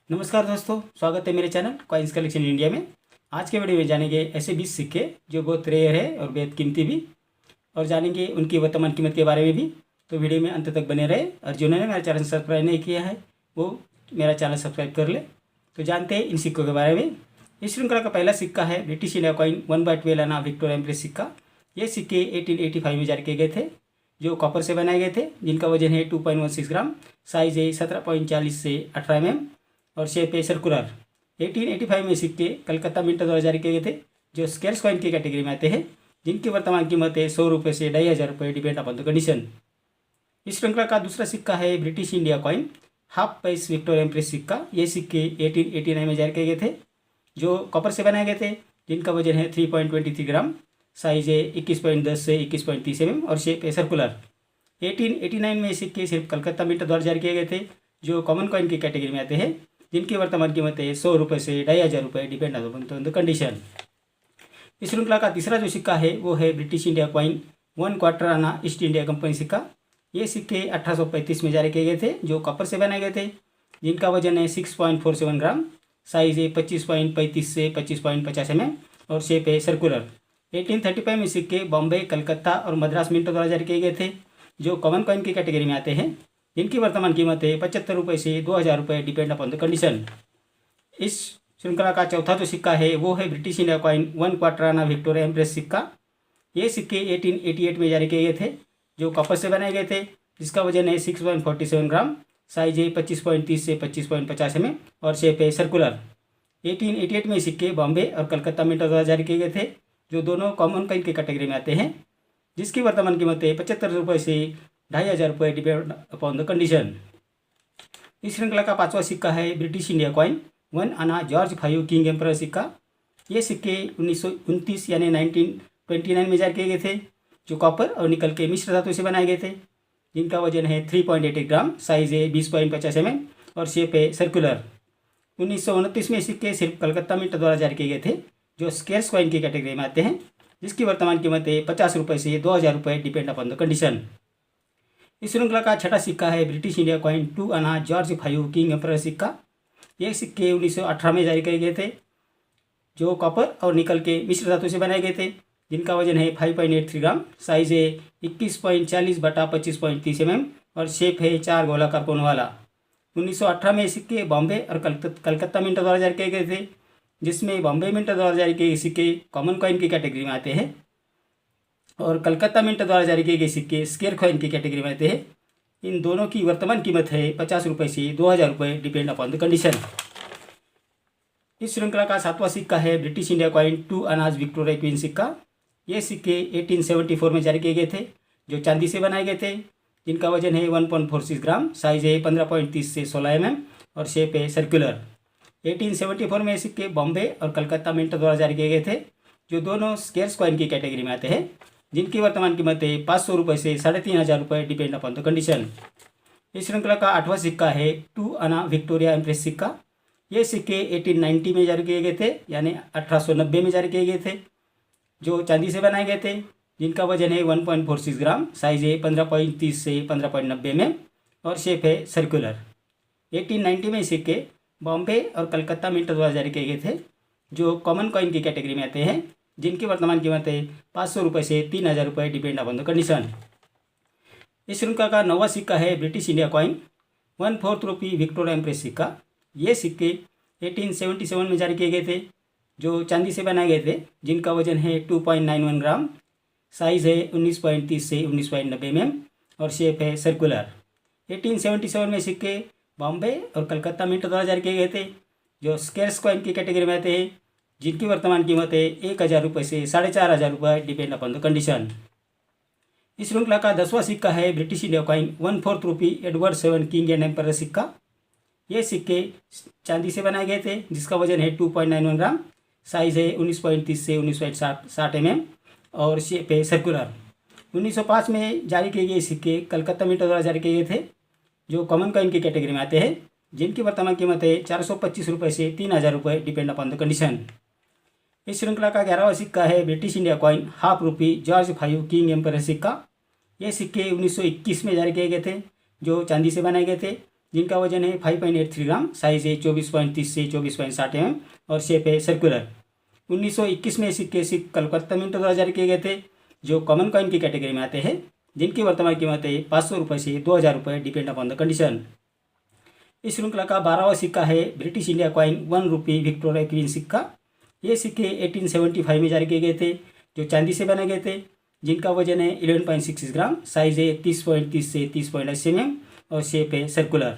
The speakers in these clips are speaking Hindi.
नमस्कार दोस्तों, स्वागत है मेरे चैनल कॉइन्स कलेक्शन इंडिया में। आज के वीडियो में जानेंगे ऐसे 20 सिक्के जो बहुत रेयर है और बेहद कीमती भी, और जानेंगे उनकी वर्तमान कीमत के बारे में भी। तो वीडियो में अंत तक बने रहे, और जिन्होंने मेरा चैनल सब्सक्राइब नहीं किया है वो मेरा चैनल सब्सक्राइब कर ले। तो जानते हैं इन सिक्कों के बारे में। इस श्रृंखला का पहला सिक्का है ब्रिटिश इंडिया कॉइन 1/12 आना विक्टोरिया एम्प्रेस सिक्का। ये सिक्के 1885 में जारी किए गए थे, जो कॉपर से बनाए गए थे, जिनका वजन है 2.16 ग्राम, साइज है 17.40 से 18 mm और शेप है सर्कुलर। 1885 में सिक्के कलकत्ता मिंट द्वारा जारी किए गए थे, जो स्केर्स कॉइन की कैटेगरी में आते हैं, जिनकी वर्तमान कीमत है 100 रुपये से 2500 रुपये, डिपेंड अपॉन द कंडीशन। इस श्रृंखला का दूसरा सिक्का है ब्रिटिश इंडिया कॉइन हाफ पैस विक्टोरिया एम्प्रेस सिक्का। ये सिक्के 1889 में जारी किए गए थे, जो कॉपर से बनाए गए थे, जिनका वजन है 3.23 ग्राम, साइज है 21.10 से 21.30 mm और शेप है सर्कुलर। 1889 में सिक्के सिर्फ कलकत्ता मिंट द्वारा जारी किए गए थे, जो कॉमन कॉइन की कैटेगरी में आते हैं, जिनकी वर्तमान कीमत है 100 रुपये से 2500 रुपये, डिपेंड ऑन द कंडीशन। इस श्रृंखला का तीसरा जो सिक्का है वो है ब्रिटिश इंडिया कॉइन 1/4 आना ईस्ट इंडिया कंपनी सिक्का। ये सिक्के 1835 में जारी किए गए थे, जो कॉपर से बनाए गए थे, जिनका वजन है 6.47 ग्राम, साइज है 25.35 से 25.50 mm और शेप है सर्कुलर। 1835 में सिक्के बॉम्बे, कलकत्ता और मद्रास मिंटों द्वारा जारी किए गए थे, जो कॉमन कॉइन की कैटेगरी में आते हैं, जिनकी वर्तमान कीमत है 75 रुपये से 2000 रुपये, डिपेंड अपॉन द कंडीशन। इस श्रृंखला का चौथा जो सिक्का है वो है ब्रिटिश इंडिया कॉइन 1/4 आना विक्टोरिया एम्प्रेस सिक्का। ये सिक्के 1888 में जारी किए गए थे, जो कॉपर से बनाए गए थे, जिसका वजन है 6.47 ग्राम, साइज है 25.30 से 25.50 mm और शेप है सर्कुलर। 1888 में सिक्के बॉम्बे और कलकत्ता मिंटों द्वारा जारी किए गए थे, जो दोनों कॉमन कॉइन की कैटेगरी में आते हैं, जिसकी वर्तमान कीमत है 75 रुपये से 2500 रुपये, डिपेंड अपॉन द कंडीशन। इस श्रृंखला का पांचवा सिक्का है ब्रिटिश इंडिया कॉइन 1 आना जॉर्ज 5 किंग एम्परर सिक्का। ये सिक्के 1929 यानी 1929 में जारी किए गए थे, जो कॉपर और निकल के मिश्र धातु से बनाए गए थे, जिनका वजन है 3.88 ग्राम, साइज है 20.50 mm और शेप है सर्कुलर। 1929 में सिक्के सिर्फ कलकत्ता मिंट द्वारा जारी किए गए थे, जो स्केर्स कॉइन की कैटेगरी में आते हैं, जिसकी वर्तमान कीमत है 50 रुपये से 2000 रुपये, डिपेंड अपॉन द कंडीशन। इस श्रृंखला का छठा सिक्का है ब्रिटिश इंडिया कॉइन 2 आना जॉर्ज 5 किंग एम्परर सिक्का। ये सिक्के 1918 में जारी किए गए थे, जो कॉपर और निकल के मिश्र धातु से बनाए गए थे, जिनका वजन है 5.83 ग्राम, साइज है 21.40 बटा 25.30 mm और शेप है 4 गोलाकार कोन वाला। 1918 में सिक्के बॉम्बे और कलकत्ता मिंटों द्वारा जारी किए गए थे, जिसमें बॉम्बे मिंट द्वारा जारी किए गए सिक्के कॉमन कॉइन की कैटेगरी में आते हैं, और कलकत्ता मिंट द्वारा जारी किए गए सिक्के स्केर कॉइन की कैटेगरी में आते हैं। इन दोनों की वर्तमान कीमत है 50 रुपये से 2000 रुपये, डिपेंड अपॉन द कंडीशन। इस श्रृंखला का सातवां सिक्का है ब्रिटिश इंडिया कॉइन 2 अनाज विक्टोरिया क्वीन सिक्का। ये सिक्के 1874 में जारी किए गए थे, जो चांदी से बनाए गए थे, जिनका वजन है 1.46 ग्राम, साइज है 15.30 से 16 mm और शेप है सर्कुलर। 1874 में सिक्के बॉम्बे और कलकत्ता मिंट द्वारा जारी किए गए थे, जो दोनों स्केर्स कॉइन की कैटेगरी में आते हैं, जिनकी वर्तमान कीमत है 500 रुपये से 3500 रुपये, डिपेंड अपॉन द कंडीशन। इस श्रृंखला का आठवां सिक्का है 2 आना विक्टोरिया एम्प्रेस सिक्का। ये सिक्के 1890 में जारी किए गए थे, यानी 1890 में जारी किए गए थे, जो चांदी से बनाए गए थे, जिनका वजन है 1.46 ग्राम, साइज है 15.30 से 15.90 mm और शेप है सर्कुलर। 1890 में सिक्के बॉम्बे और कलकत्ता मिंट द्वारा जारी किए गए थे, जो कॉमन कॉइन की कैटेगरी में आते हैं, जिनकी वर्तमान कीमत है 500 रुपये से 3000 रुपये, डिपेंड अपॉन द कंडीशन। इस श्रृंखला का नौवां सिक्का है ब्रिटिश इंडिया कॉइन 1/4 रुपी विक्टोरिया एम्प्रेस सिक्का। ये सिक्के 1877 में जारी किए गए थे, जो चांदी से बनाए गए थे, जिनका वजन है 2.91 ग्राम, साइज है 19.30 से 19.90 mm और शेप है सर्कुलर। 1877 में सिक्के बॉम्बे और कलकत्ता मिंट द्वारा जारी किए गए थे, जो स्केर्स कॉइन की कैटेगरी में आते हैं, जिनकी वर्तमान कीमत है 1000 रुपये से 4500 रुपये, डिपेंड अपॉन द कंडीशन। इस श्रृंखला का 10वां सिक्का है British India coin 1/4 rupee Edward 7 king and emperor सिक्का। ये सिक्के चांदी से बनाए गए थे, जिसका वजन है 2.91 ग्राम, साइज है 19.30 से 19.60 mm और शेप है सर्कुलर। 1905 में जारी किए गए सिक्के कलकत्ता मिंट द्वारा जारी किए गए थे, जो कॉमन कॉइन की कैटेगरी में आते हैं, जिनकी वर्तमान कीमत है 425 रुपये से 3000 रुपये, डिपेंड अपॉन द कंडीशन। इस श्रृंखला का 11वां सिक्का है ब्रिटिश इंडिया कॉइन हाफ रुपी जॉर्ज 5 किंग एम्परर सिक्का। ये सिक्के 1921 में जारी किए गए थे, जो चांदी से बनाए गए थे, जिनका वजन है 5.83 ग्राम, साइज है 24.30 से 24.60 mm और शेप है सर्कुलर। 1921 में सिक्के सिर्फ कलकत्ता मिंट द्वारा जारी किए गए थे, जो कॉमन कॉइन की कैटेगरी में आते हैं, जिनकी वर्तमान कीमत है 500 रुपये से 2000 रुपये, डिपेंड अपॉन द कंडीशन। इस श्रृंखला का 12वां सिक्का है ब्रिटिश इंडिया कॉइन 1 रुपी विक्टोरिया क्वीन सिक्का। ये सिक्के 1875 में जारी किए गए थे, जो चांदी से बनाए गए थे, जिनका वजन है 11.66 ग्राम, साइज है 30.30 से 30.80 mm और शेप है सर्कुलर।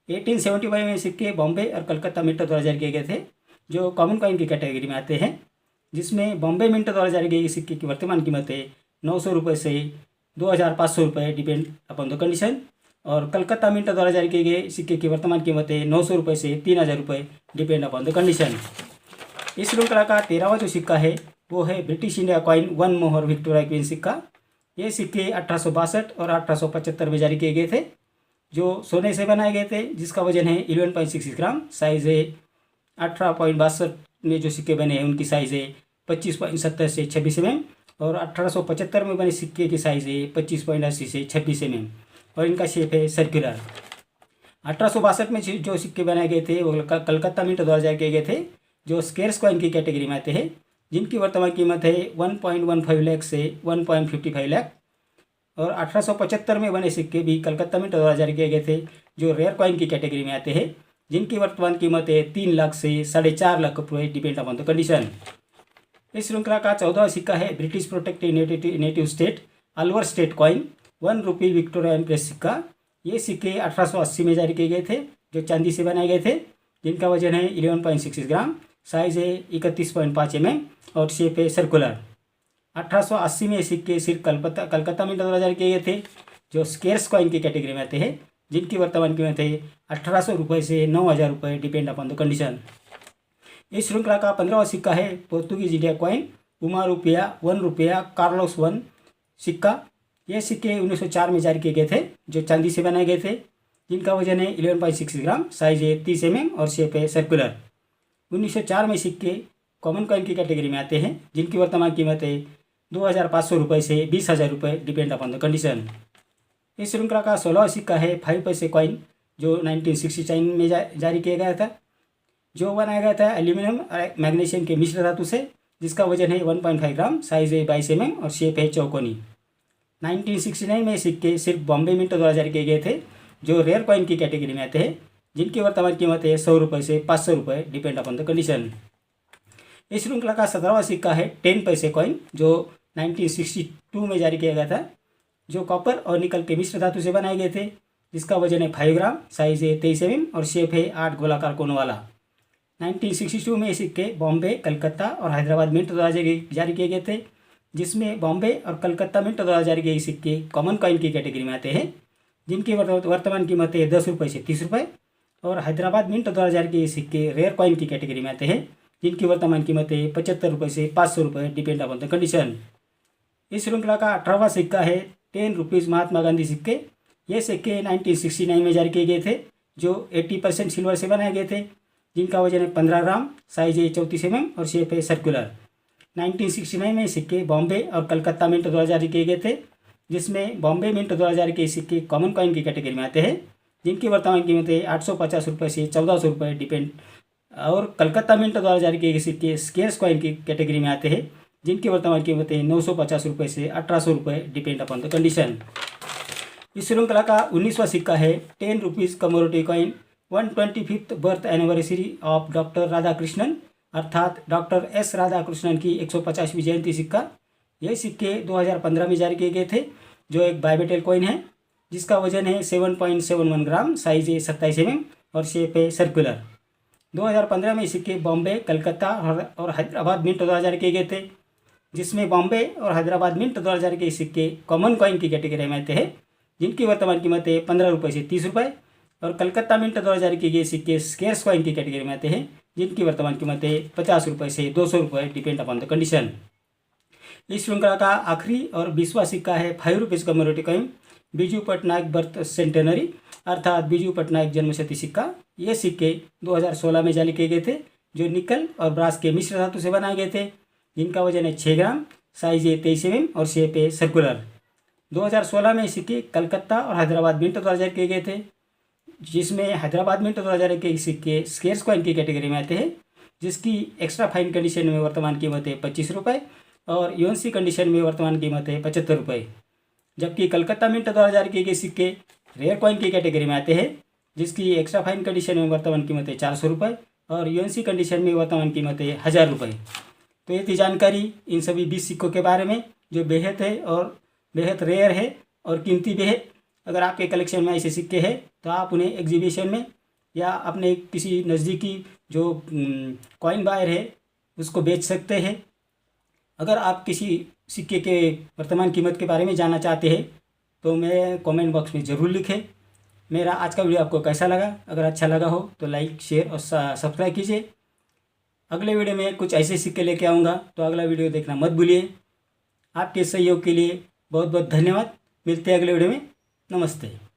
1875 में सिक्के बॉम्बे और कलकत्ता मिंट द्वारा जारी किए गए थे, जो कॉमन कॉइन की कैटेगरी में आते हैं, जिसमें बॉम्बे मिंट द्वारा जारी किए गए सिक्के की वर्तमान कीमत है 900 रुपये से 2500 रुपये, डिपेंड अपॉन द कंडीशन। और कलकत्ता मिंट द्वारा जारी किए गए सिक्के की वर्तमान कीमत है 900 रुपये से 3000 रुपये, डिपेंड अपॉन द कंडीशन। इस श्रृंखला का 13वां जो सिक्का है वो है ब्रिटिश इंडिया कॉइन 1 मोहर विक्टोरिया क्वीन सिक्का। ये सिक्के 1862 और 1875 में जारी किए गए थे, जो सोने से बनाए गए थे, जिसका वजन है 11.66 ग्राम, साइज है 18.62 में जो सिक्के बने हैं उनकी साइज़ है 25.70 से 26 mm और 1875 में बने सिक्के की साइज़ है 25.80 से 26 mm और इनका शेप है सर्कुलर। 1862 में जो सिक्के बनाए गए थे वो कलकत्ता मिंट द्वारा जारी किए गए थे, जो स्केर्स कॉइन की कैटेगरी में आते हैं, जिनकी वर्तमान कीमत है 1.15 लाख से 1.55 लाख। और 1875 में बने सिक्के भी कलकत्ता मिंट द्वारा जारी किए गए थे, जो रेयर कॉइन की कैटेगरी में आते हैं, जिनकी वर्तमान कीमत है 3 लाख से 4.5 लाख रुपये, डिपेंड अपॉन द कंडीशन। इस श्रृंखला का 14वां सिक्का है British protected native state Alwar state coin 1 रुपी विक्टोरिया एम्प्रेस सिक्का। ये सिक्के 1880 में जारी किए गए थे, जो चांदी से बनाए गए थे, जिनका वजन है 11.66 ग्राम, साइज है 31.5 mm और शेप है सर्कुलर। 1880 में सिक्के सिर्फ कलकत्ता मिंट द्वारा जारी किए गए थे, जो स्केर्स कॉइन की कैटेगरी में आते हैं, जिनकी वर्तमान कीमत है 1800 रुपये से 9000 रुपये, डिपेंड अपॉन द कंडीशन। इस श्रृंखला का 15वां सिक्का है पोर्तुगीज इंडिया कॉइन उमा रुपया 1 रुपया कार्लोस 1 सिक्का। ये सिक्के 1904 में जारी किए गए थे, जो चांदी से बनाए गए थे, जिनका वजन है 11.6 ग्राम, साइज है 30 mm और शेप है सर्कुलर। 1904 में सिक्के कॉमन कॉइन की कैटेगरी में आते हैं, जिनकी वर्तमान कीमत है 2500 रुपये से 20000 रुपये, डिपेंड अपॉन द कंडीशन। इस श्रृंखला का 16वां सिक्का है 5 पैसे कॉइन, जो 1969 में जारी किया गया था, जो बनाया गया था एल्यूमिनियम और मैग्नीशियम के मिश्र धातु से, जिसका वजन है 1.5 ग्राम, साइज है 22 mm और शेप है चौकोनी। 1969 में सिक्के सिर्फ बॉम्बे मिंट द्वारा जारी किए गए थे, जो रेयर कॉइन की कैटेगरी में आते हैं, जिनकी वर्तमान कीमत है 100 रुपये से 500 रुपये, डिपेंड अपॉन द कंडीशन। इस श्रृंखला का 17वां सिक्का है 10 पैसे कॉइन, जो 1962 में जारी किया गया था, जो कॉपर और निकल के मिश्र धातु से बनाए गए थे, जिसका वजन है 5 ग्राम, साइज है 23 mm और शेप है 8 गोलाकार कोनों वाला। 1962 में सिक्के बॉम्बे, कलकत्ता और हैदराबाद मिंट द्वारा जारी किए गए थे, जिसमें बॉम्बे और कलकत्ता मिंट द्वारा जारी किए सिक्के कॉमन कॉइन की कैटेगरी में आते हैं, जिनकी वर्तमान कीमत है 10 रुपये से 30 रुपये। और हैदराबाद मिंट द्वारा जारी किए सिक्के रेयर कॉइन की कैटेगरी में आते हैं, जिनकी वर्तमान कीमत है 75 रुपये से 500 रुपये, डिपेंड अपॉन द कंडीशन। इस श्रृंखला का 18वां सिक्का है 10 रुपीज़ महात्मा गांधी सिक्के। ये सिक्के 1969 में जारी किए गए थे, जो 80% सिल्वर से बनाए गए थे, जिनका वजन है 15 ग्राम, साइज है 34 mm और शेप है सर्कुलर। 1969 में सिक्के बॉम्बे और कलकत्ता मिंट द्वारा जारी किए गए थे, जिसमें बॉम्बे मिंट द्वारा जारी किए सिक्के कॉमन कॉइन की कैटेगरी में आते हैं, जिनकी वर्तमान कीमत है 850 रुपये से 1400 रुपये, डिपेंड। और कलकत्ता मिंट द्वारा जारी किए गए सिक्के स्केर्स कॉइन की कैटेगरी में आते हैं, जिनकी वर्तमान कीमत है 950 रुपये से 1800 रुपये, डिपेंड अपॉन द कंडीशन। इस श्रृंखला का 19वां सिक्का है 10 rupees commodity coin 125th birth anniversary of doctor Radhakrishnan, अर्थात डॉक्टर एस राधाकृष्णन की 150वीं जयंती सिक्का। ये सिक्के 2015 में जारी किए गए थे, जो एक बायमेटल कॉइन है, जिसका वजन है 7.71 ग्राम, साइज है 27 mm और शेप है सर्कुलर। 2015 में सिक्के बॉम्बे, कलकत्ता और हैदराबाद मिंट द्वारा जारी किए गए थे, जिसमें बॉम्बे और हैदराबाद मिंट द्वारा जारी किए सिक्के कॉमन कॉइन की कैटेगरी में आते हैं, जिनकी वर्तमान कीमत है 15 रुपये से 30 रुपये। और कलकत्ता मिंट द्वारा जारी किए गए सिक्के स्केर्स कॉइन की कैटेगरी में आते हैं, जिनकी वर्तमान कीमत है 50 रुपये से 200 रुपये, डिपेंड अपॉन द कंडीशन। इस श्रृंखला का आखिरी और 20वां सिक्का है 5 rupees commodity coin Biju Patnaik birth centenary, अर्थात बीजू पटनायक जन्मशती सिक्का। ये सिक्के 2016 में जारी किए गए थे, जो निकल और ब्रास के मिश्र धातु से बनाए गए थे, जिनका वजन है 6 ग्राम, साइज है 23 mm और शेप है सर्कुलर। 2016 में सिक्के कलकत्ता और हैदराबाद मिंट द्वारा जारी किए गए थे, जिसमें हैदराबाद मिंट 2000 के सिक्के स्केर्स कॉइन की कैटेगरी में आते हैं, जिसकी एक्स्ट्रा फाइन कंडीशन में वर्तमान कीमत है 25 रुपये और यूएनसी कंडीशन में वर्तमान कीमत है 75 रुपये। जबकि कलकत्ता मिंट 2000 के सिक्के रेयर कॉइन की कैटेगरी में आते हैं, जिसकी एक्स्ट्रा फाइन कंडीशन में वर्तमान कीमत है 400 रुपये और यूएनसी कंडीशन में वर्तमान कीमत है 1000 रुपये। तो ये थी जानकारी इन सभी 20 सिक्कों के बारे में, जो बेहद है और बेहद रेयर है और कीमती भी है। अगर आपके कलेक्शन में ऐसे सिक्के हैं तो आप उन्हें एग्जीबिशन में या अपने किसी नज़दीकी जो कॉइन बायर है उसको बेच सकते हैं। अगर आप किसी सिक्के के वर्तमान कीमत के बारे में जानना चाहते हैं तो मेरे कमेंट बॉक्स में ज़रूर लिखें। मेरा आज का वीडियो आपको कैसा लगा? अगर अच्छा लगा हो तो लाइक, शेयर और सब्सक्राइब कीजिए। अगले वीडियो में कुछ ऐसे सिक्के लेके आऊँगा, तो अगला वीडियो देखना मत भूलिए। आपके सहयोग के लिए बहुत बहुत धन्यवाद। मिलते हैं अगले वीडियो में। नमस्ते।